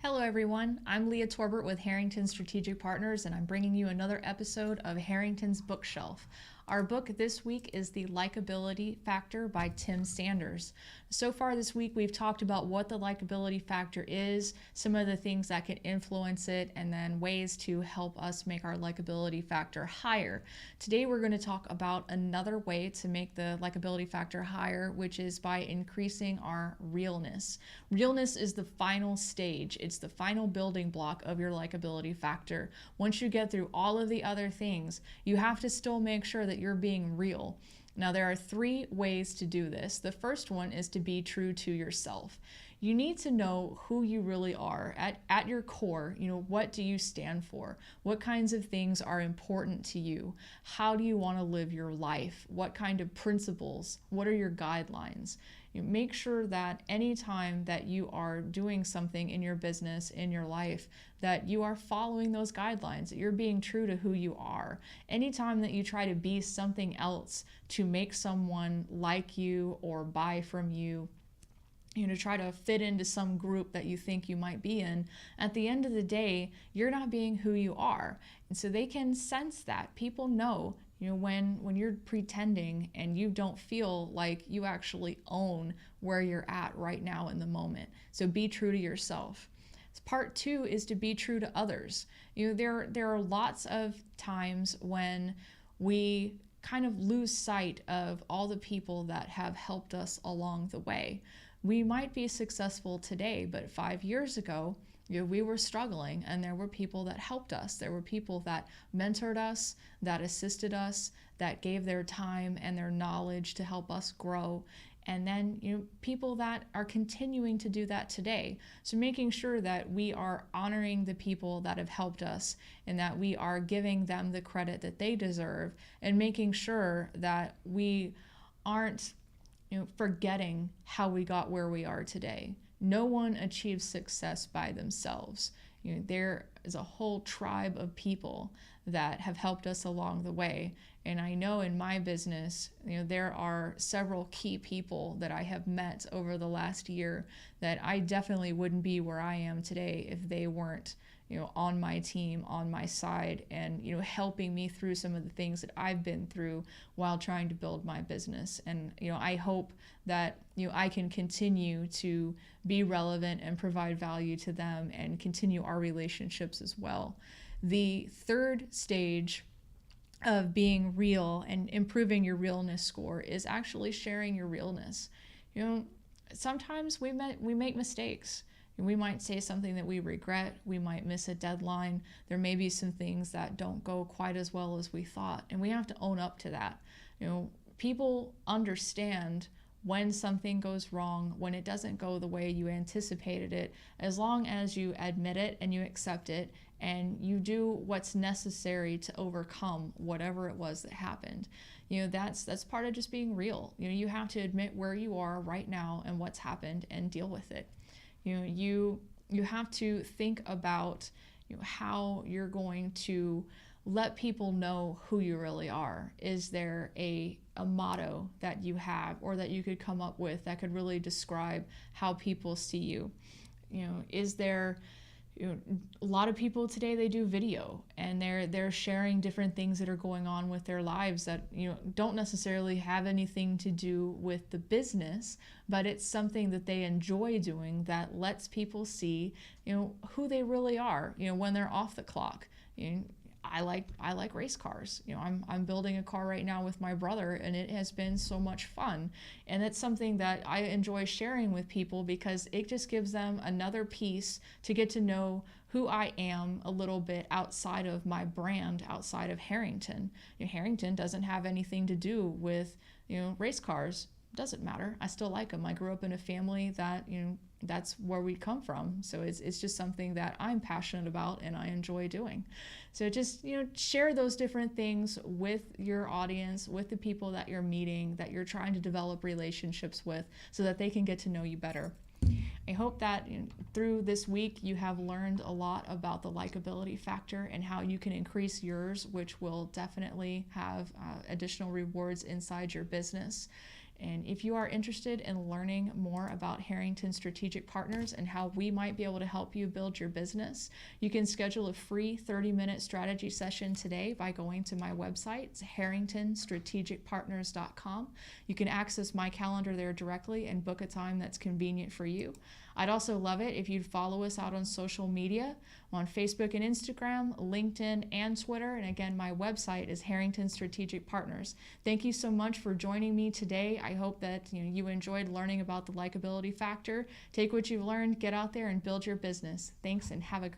Hello everyone, I'm Leah Torbert with Harrington Strategic Partners and I'm bringing you another episode of Harrington's Book Shelf. Our book this week is The Likeability Factor by Tim Sanders. So far this week we've talked about what the likability factor is, some of the things that can influence it, and then ways to help us make our likability factor higher. Today we're going to talk about another way to make the likability factor higher, which is by increasing our realness. Realness is the final stage. It's the final building block of your likability factor. Once you get through all of the other things, you have to still make sure that you're being real. Now, there are three ways to do this. The first one is to be true to yourself. You need to know who you really are. At your core, what do you stand for? What kinds of things are important to you? How do you want to live your life? What kind of principles? What are your guidelines? Make sure that anytime that you are doing something in your business, in your life, that you are following those guidelines, that you're being true to who you are. Anytime that you try to be something else to make someone like you or buy from you, to try to fit into some group that you think you might be in, at the end of the day, you're not being who you are. And so they can sense that. People know, when you're pretending and you don't feel like you actually own where you're at right now in the moment. So be true to yourself. Part two is to be true to others. There are lots of times when we kind of lose sight of all the people that have helped us along the way. We might be successful today, but 5 years ago, we were struggling and there were people that helped us. There were people that mentored us, that assisted us, that gave their time and their knowledge to help us grow. And then, people that are continuing to do that today. So making sure that we are honoring the people that have helped us and that we are giving them the credit that they deserve, and making sure that we aren't forgetting how we got where we are today. No one achieves success by themselves. There is a whole tribe of people that have helped us along the way. And I know in my business, there are several key people that I have met over the last year that I definitely wouldn't be where I am today if they weren't on my team, on my side, and helping me through some of the things that I've been through while trying to build my business. And I hope that I can continue to be relevant and provide value to them and continue our relationships as well. The third stage of being real and improving your realness score is actually sharing your realness. Sometimes we make mistakes. We might say something that we regret. We might miss a deadline. There may be some things that don't go quite as well as we thought, and we have to own up to that. People understand when something goes wrong, when it doesn't go the way you anticipated it, as long as you admit it and you accept it and you do what's necessary to overcome whatever it was that happened. That's part of just being real. You have to admit where you are right now and what's happened and deal with it. You have to think about how you're going to let people know who you really are. Is there a motto that you have or that you could come up with that could really describe how people see you? Is there a lot of people today, they do video and they're sharing different things that are going on with their lives that don't necessarily have anything to do with the business, but it's something that they enjoy doing that lets people see who they really are when they're off the clock. I like race cars. I'm building a car right now with my brother, and it has been so much fun. And it's something that I enjoy sharing with people because it just gives them another piece to get to know who I am a little bit outside of my brand, outside of Harrington. Harrington doesn't have anything to do with race cars. Doesn't matter. I still like them. I grew up in a family that that's where we come from. So it's just something that I'm passionate about and I enjoy doing. So just share those different things with your audience, with the people that you're meeting, that you're trying to develop relationships with, so that they can get to know you better. I hope that through this week you have learned a lot about the likability factor and how you can increase yours, which will definitely have additional rewards inside your business. And if you are interested in learning more about Harrington Strategic Partners and how we might be able to help you build your business, you can schedule a free 30-minute strategy session today by going to my website. It's harringtonstrategicpartners.com. You can access my calendar there directly and book a time that's convenient for you. I'd also love it if you'd follow us out on social media on Facebook and Instagram, LinkedIn, and Twitter. And again, my website is Harrington Strategic Partners. Thank you so much for joining me today. I hope that you enjoyed learning about the likability factor. Take what you've learned, get out there and build your business. Thanks, and have a great